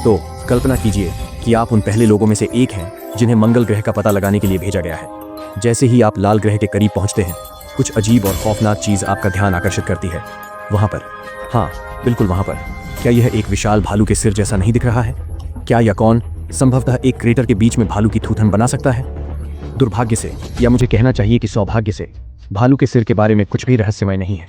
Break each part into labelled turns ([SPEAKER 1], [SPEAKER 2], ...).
[SPEAKER 1] तो कल्पना कीजिए कि आप उन पहले लोगों में से एक हैं जिन्हें मंगल ग्रह का पता लगाने के लिए भेजा गया है। जैसे ही आप लाल ग्रह के करीब पहुंचते हैं, कुछ अजीब और खौफनाक चीज आपका ध्यान आकर्षित करती है। वहां पर, हाँ बिल्कुल वहां पर, क्या यह एक विशाल भालू के सिर जैसा नहीं दिख रहा है? क्या या कौन संभवतः एक क्रेटर के बीच में भालू की थूथन बना सकता है? दुर्भाग्य से, या मुझे कहना चाहिए कि सौभाग्य से, भालू के सिर के बारे में कुछ भी रहस्यमय नहीं है।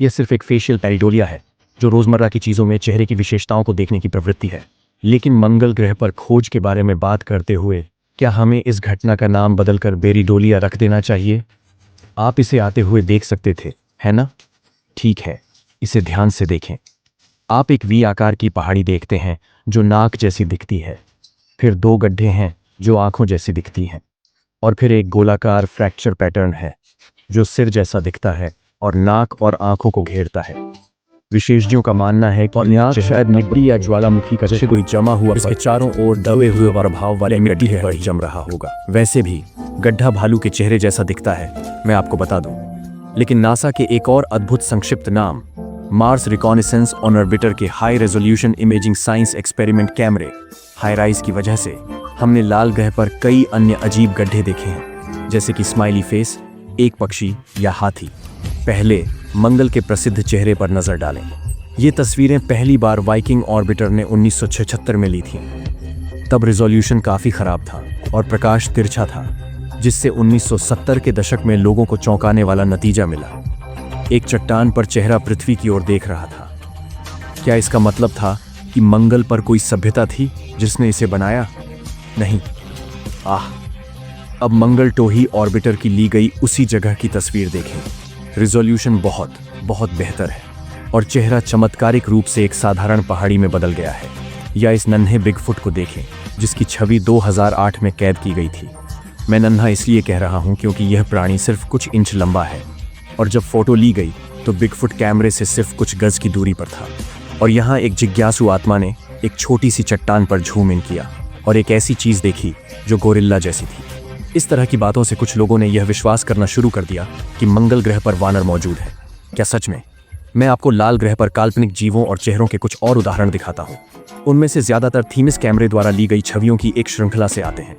[SPEAKER 1] यह सिर्फ एक फेशियल पैरिडोलिया है जो रोजमर्रा की चीजों में चेहरे की विशेषताओं को देखने की प्रवृत्ति है। लेकिन मंगल ग्रह पर खोज के बारे में बात करते हुए क्या हमें इस घटना का नाम बदलकर बेरीडोलिया रख देना चाहिए? आप इसे आते हुए देख सकते थे, है ना? ठीक है, इसे ध्यान से देखें। आप एक वी आकार की पहाड़ी देखते हैं जो नाक जैसी दिखती है, फिर दो गड्ढे हैं जो आंखों जैसी दिखती हैं, और फिर एक गोलाकार फ्रैक्चर पैटर्न है जो सिर जैसा दिखता है और नाक और आंखों को घेरता है। विशेषज्ञों का मानना है कि यहाँ शायद मिट्टी या ज्वालामुखी का कोई जमा हुआ इसके चारों ओर दबे हुए प्रभाव वाले मिट्टी पर जम रहा होगा। वैसे भी गड्ढा भालू के चेहरे जैसा दिखता है, मैं आपको बता दूं। लेकिन नासा के एक और अद्भुत संक्षिप्त नाम मार्स रिकॉनिसेंस ऑन ऑर्बिटर के high resolution imaging science experiment कैमरे हाईराइज की वजह से हमने लाल ग्रह पर कई अन्य अजीब गड्ढे देखे हैं, जैसे कि स्माइली फेस, एक पक्षी या हाथी। पहले मंगल के प्रसिद्ध चेहरे पर नजर डालें। ये तस्वीरें पहली बार वाइकिंग ऑर्बिटर ने 1976 में ली थीं। तब रिजोल्यूशन काफी खराब था और प्रकाश तिरछा था, जिससे 1970 के दशक में लोगों को चौंकाने वाला नतीजा मिला। एक चट्टान पर चेहरा पृथ्वी की ओर देख रहा था। क्या इसका मतलब था कि मंगल पर कोई सभ्यता थी जिसने इसे बनाया? नहीं। अब मंगल टोही ऑर्बिटर की ली गई उसी जगह की तस्वीर देखें। रिजोल्यूशन बहुत बहुत बेहतर है और चेहरा चमत्कारिक रूप से एक साधारण पहाड़ी में बदल गया है। या इस नन्हे बिगफुट को देखें जिसकी छवि 2008 में कैद की गई थी। मैं नन्हा इसलिए कह रहा हूं क्योंकि यह प्राणी सिर्फ कुछ इंच लंबा है और जब फोटो ली गई तो बिगफुट कैमरे से सिर्फ कुछ गज की दूरी पर था। और यहाँ एक जिज्ञासु आत्मा ने एक छोटी सी चट्टान पर झूम इन किया और एक ऐसी चीज देखी जो गोरिल्ला जैसी थी। इस तरह की बातों से कुछ लोगों ने यह विश्वास करना शुरू कर दिया कि मंगल ग्रह पर वानर मौजूद है। क्या सच में? मैं आपको लाल ग्रह पर काल्पनिक जीवों और चेहरों के कुछ और उदाहरण दिखाता हूँ। उनमें से ज्यादातर थीमिस कैमरे द्वारा ली गई छवियों की एक श्रृंखला से आते हैं।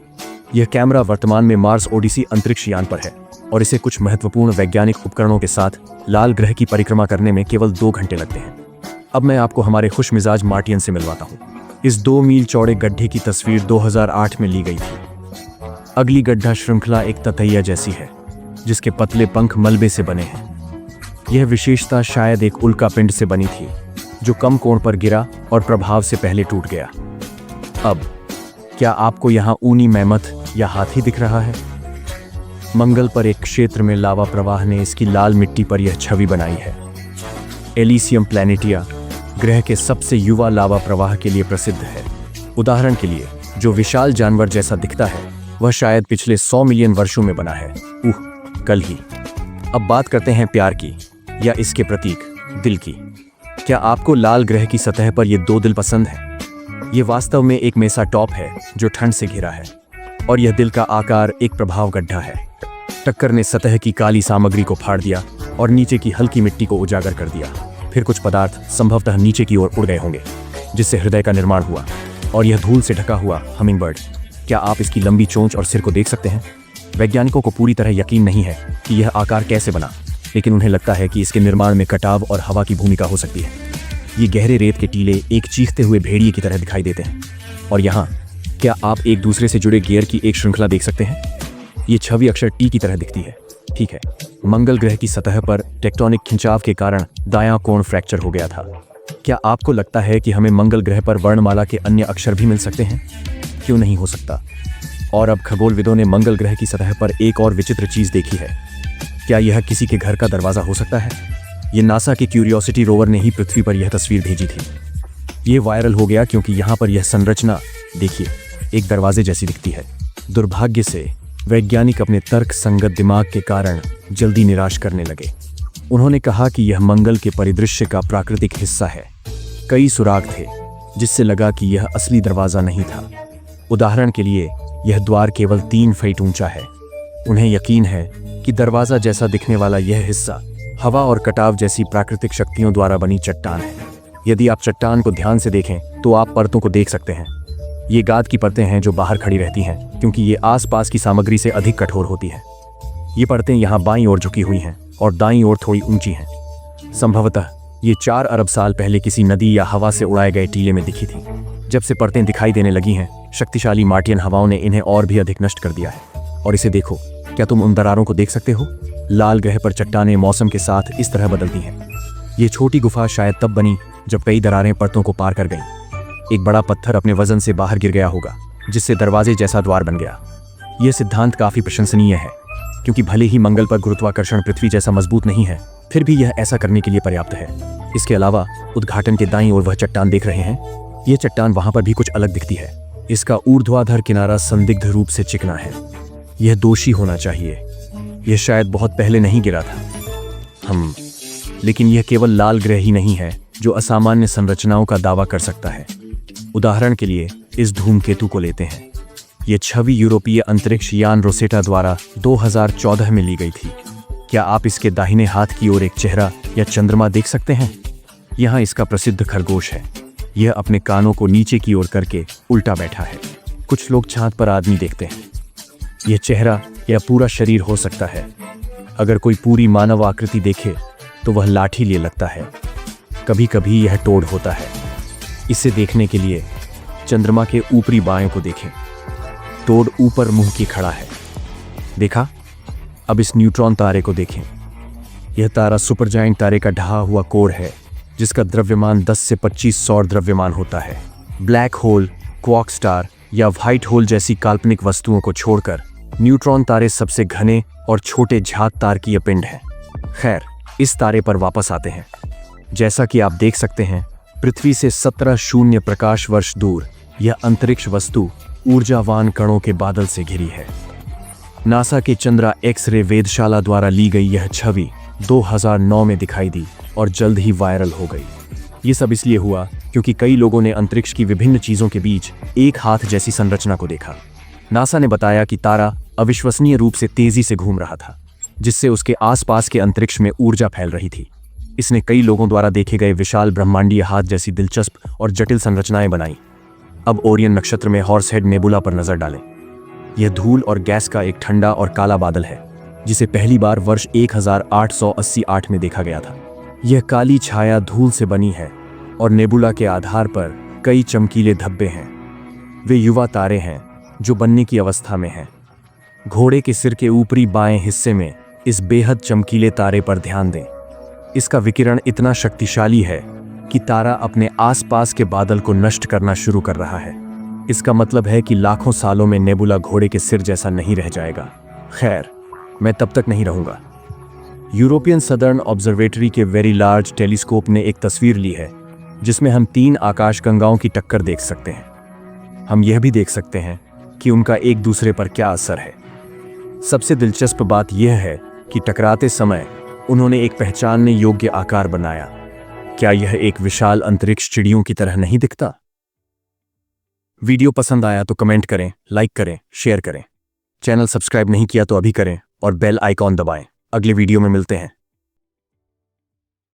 [SPEAKER 1] यह कैमरा वर्तमान में मार्स ओडिसी अंतरिक्ष यान पर है और इसे कुछ महत्वपूर्ण वैज्ञानिक उपकरणों के साथ लाल ग्रह की परिक्रमा करने में केवल 2 घंटे लगते हैं। अब मैं आपको हमारे खुशमिजाज मार्टियन से मिलवाता हूँ। इस 2 मील चौड़े गड्ढे की तस्वीर 2008 में ली गई थी। अगली गड्ढा श्रृंखला एक ततैया जैसी है जिसके पतले पंख मलबे से बने हैं। यह विशेषता शायद एक उल्का पिंड से बनी थी जो कम कोण पर गिरा और प्रभाव से पहले टूट गया। अब क्या आपको यहाँ ऊनी मैमथ या हाथी दिख रहा है? मंगल पर एक क्षेत्र में लावा प्रवाह ने इसकी लाल मिट्टी पर यह छवि बनाई है। एलिसियम प्लैनेटिया ग्रह के सबसे युवा लावा प्रवाह के लिए प्रसिद्ध है। उदाहरण के लिए, जो विशाल जानवर जैसा दिखता है वह शायद पिछले 100 मिलियन वर्षों में बना है। कल ही। अब बात करते हैं प्यार की, या इसके प्रतीक दिल की। क्या आपको लाल ग्रह की सतह पर ये 2 दिल पसंद है? ये वास्तव में एक मेसा टॉप है जो ठंड से घिरा है और यह दिल का आकार एक प्रभाव गड्ढा है। टक्कर ने सतह की काली सामग्री को फाड़ दिया और नीचे की हल्की मिट्टी को उजागर कर दिया। फिर कुछ पदार्थ संभवतः नीचे की ओर उड़ गए होंगे जिससे हृदय का निर्माण हुआ और यह धूल से ढका हुआ हमिंगबर्ड। क्या आप इसकी लंबी चोंच और सिर को देख सकते हैं? वैज्ञानिकों को पूरी तरह यकीन नहीं है कि यह आकार कैसे बना, लेकिन उन्हें लगता है कि इसके निर्माण में कटाव और हवा की भूमिका हो सकती है। ये गहरे रेत के टीले एक चीखते हुए भेड़िए की तरह दिखाई देते हैं। और यहाँ क्या आप एक दूसरे से जुड़े गियर की एक श्रृंखला देख सकते हैं? ये छवि अक्षर टी की तरह दिखती है। ठीक है, मंगल ग्रह की सतह पर टेक्टोनिक खिंचाव के कारण दायां कोण फ्रैक्चर हो गया था। क्या आपको लगता है कि हमें मंगल ग्रह पर वर्णमाला के अन्य अक्षर भी मिल सकते हैं? क्यों नहीं हो सकता? और अब खगोलविदों ने मंगल ग्रह की सतह पर एक और विचित्र चीज देखी है। क्या यह किसी के घर का दरवाजा हो सकता है? ये नासा के क्यूरियोसिटी रोवर ने ही पृथ्वी पर यह तस्वीर भेजी थी। ये वायरल हो गया क्योंकि यहाँ पर यह संरचना देखिए, एक दरवाजे जैसी दिखती है। दुर्भाग्य से वैज्ञानिक अपने तर्क संगत दिमाग के कारण जल्दी निराश करने लगे। उन्होंने कहा कि यह मंगल के परिदृश्य का प्राकृतिक हिस्सा है। कई सुराग थे जिससे लगा कि यह असली दरवाजा नहीं था। उदाहरण के लिए, यह द्वार केवल 3 फीट ऊंचा है। उन्हें यकीन है कि दरवाजा जैसा दिखने वाला यह हिस्सा हवा और कटाव जैसी प्राकृतिक शक्तियों द्वारा बनी चट्टान है। यदि आप चट्टान को ध्यान से देखें तो आप परतों को देख सकते हैं। ये गाद की परतें हैं जो बाहर खड़ी रहती हैं क्योंकि ये आसपास की सामग्री से अधिक कठोर होती हैं। ये परतें यहाँ बाईं ओर झुकी हुई हैं और दाईं ओर थोड़ी ऊंची हैं। संभवतः ये 4 अरब साल पहले किसी नदी या हवा से उड़ाए गए टीले में दिखी थी। जब से परतें दिखाई देने लगी हैं, शक्तिशाली मार्टियन हवाओं ने इन्हें और भी अधिक नष्ट कर दिया है। और इसे देखो, क्या तुम उन दरारों को देख सकते हो? लाल ग्रह पर चट्टानें मौसम के साथ इस तरह बदलती हैं। ये छोटी गुफा शायद तब बनी जब कई दरारें परतों को पार कर गईं। एक बड़ा पत्थर अपने वजन से बाहर गिर गया होगा, जिससे दरवाजे जैसा द्वार बन गया। यह सिद्धांत काफी प्रशंसनीय है, क्योंकि भले ही मंगल पर गुरुत्वाकर्षण पृथ्वी जैसा मजबूत नहीं है, फिर भी यह ऐसा करने के लिए पर्याप्त है। इसके अलावा उद्घाटन के दाईं ओर वह चट्टान देख रहे हैं। यह चट्टान वहां पर भी कुछ अलग दिखती है। इसका ऊर्ध्वाधर किनारा संदिग्ध रूप से चिकना है। यह दोषी होना चाहिए। यह शायद बहुत पहले नहीं गिरा था। लेकिन यह केवल लाल ग्रह ही नहीं है जो असामान्य संरचनाओं का दावा कर सकता है। उदाहरण के लिए इस धूमकेतु को लेते हैं। यह छवि यूरोपीय अंतरिक्ष यान रोसेटा द्वारा 2014 में ली गई थी। क्या आप इसके दाहिने हाथ की ओर एक चेहरा या चंद्रमा देख सकते हैं? यहाँ इसका प्रसिद्ध खरगोश है। यह अपने कानों को नीचे की ओर करके उल्टा बैठा है। कुछ लोग छात पर आदमी देखते हैं। यह चेहरा या पूरा शरीर हो सकता है। अगर कोई पूरी मानव आकृति देखे तो वह लाठी लिए लगता है। कभी कभी यह टोड़ होता है। इसे देखने के लिए चंद्रमा के ऊपरी बाएं को देखें। टोड़ ऊपर मुंह की खड़ा है। देखा? अब इस न्यूट्रॉन तारे को देखें। यह तारा सुपरजायंट तारे का ढहा हुआ कोर है, जिसका द्रव्यमान 10 से 25 सौर द्रव्यमान होता है। ब्लैक होल, क्वार्क स्टार या व्हाइट होल जैसी काल्पनिक वस्तुओं को छोड़कर न्यूट्रॉन तारे सबसे घने और छोटे झाग तारकीय पिंड हैं। खैर, इस तारे पर वापस आते हैं। जैसा कि आप देख सकते हैं, पृथ्वी से 17 शून्य प्रकाश वर्ष दूर यह अंतरिक्ष वस्तु ऊर्जावान कणों के बादल से घिरी है। नासा के चंद्रा एक्स-रे वेधशाला द्वारा ली गई यह छवि 2009 में दिखाई दी और जल्द ही वायरल हो गई। ये सब इसलिए हुआ क्योंकि कई लोगों ने अंतरिक्ष की विभिन्न चीजों के बीच एक हाथ जैसी संरचना को देखा। नासा ने बताया कि तारा अविश्वसनीय रूप से तेजी से घूम रहा था, जिससे उसके आसपास के अंतरिक्ष में ऊर्जा फैल रही थी। इसने कई लोगों द्वारा देखे गए विशाल ब्रह्मांडीय हाथ जैसी दिलचस्प और जटिल संरचनाएं बनाई। अब ओरियन नक्षत्र में हॉर्स हेड नेबुला पर नजर डालें। यह धूल और गैस का एक ठंडा और काला बादल है, जिसे पहली बार वर्ष 1888 में देखा गया था। यह काली छाया धूल से बनी है और नेबुला के आधार पर कई चमकीले धब्बे हैं। वे युवा तारे हैं जो बनने की अवस्था में हैं। घोड़े के सिर के ऊपरी बाएं हिस्से में इस बेहद चमकीले तारे पर ध्यान दें। इसका विकिरण इतना शक्तिशाली है कि तारा अपने आसपास के बादल को नष्ट करना शुरू कर रहा है। इसका मतलब है कि लाखों सालों में नेबुला घोड़े के सिर जैसा नहीं रह जाएगा। खैर, मैं तब तक नहीं रहूंगा। यूरोपियन सदर्न ऑब्जर्वेटरी के वेरी लार्ज टेलीस्कोप ने एक तस्वीर ली है जिसमें हम 3 आकाशगंगाओं की टक्कर देख सकते हैं। हम यह भी देख सकते हैं कि उनका एक दूसरे पर क्या असर है। सबसे दिलचस्प बात यह है कि टकराते समय उन्होंने एक पहचानने योग्य आकार बनाया। क्या यह एक विशाल अंतरिक्ष चिड़ियों की तरह नहीं दिखता? वीडियो पसंद आया तो कमेंट करें, लाइक करें, शेयर करें। चैनल सब्सक्राइब नहीं किया तो अभी करें और बेल आइकॉन दबाएं। अगले वीडियो में मिलते हैं।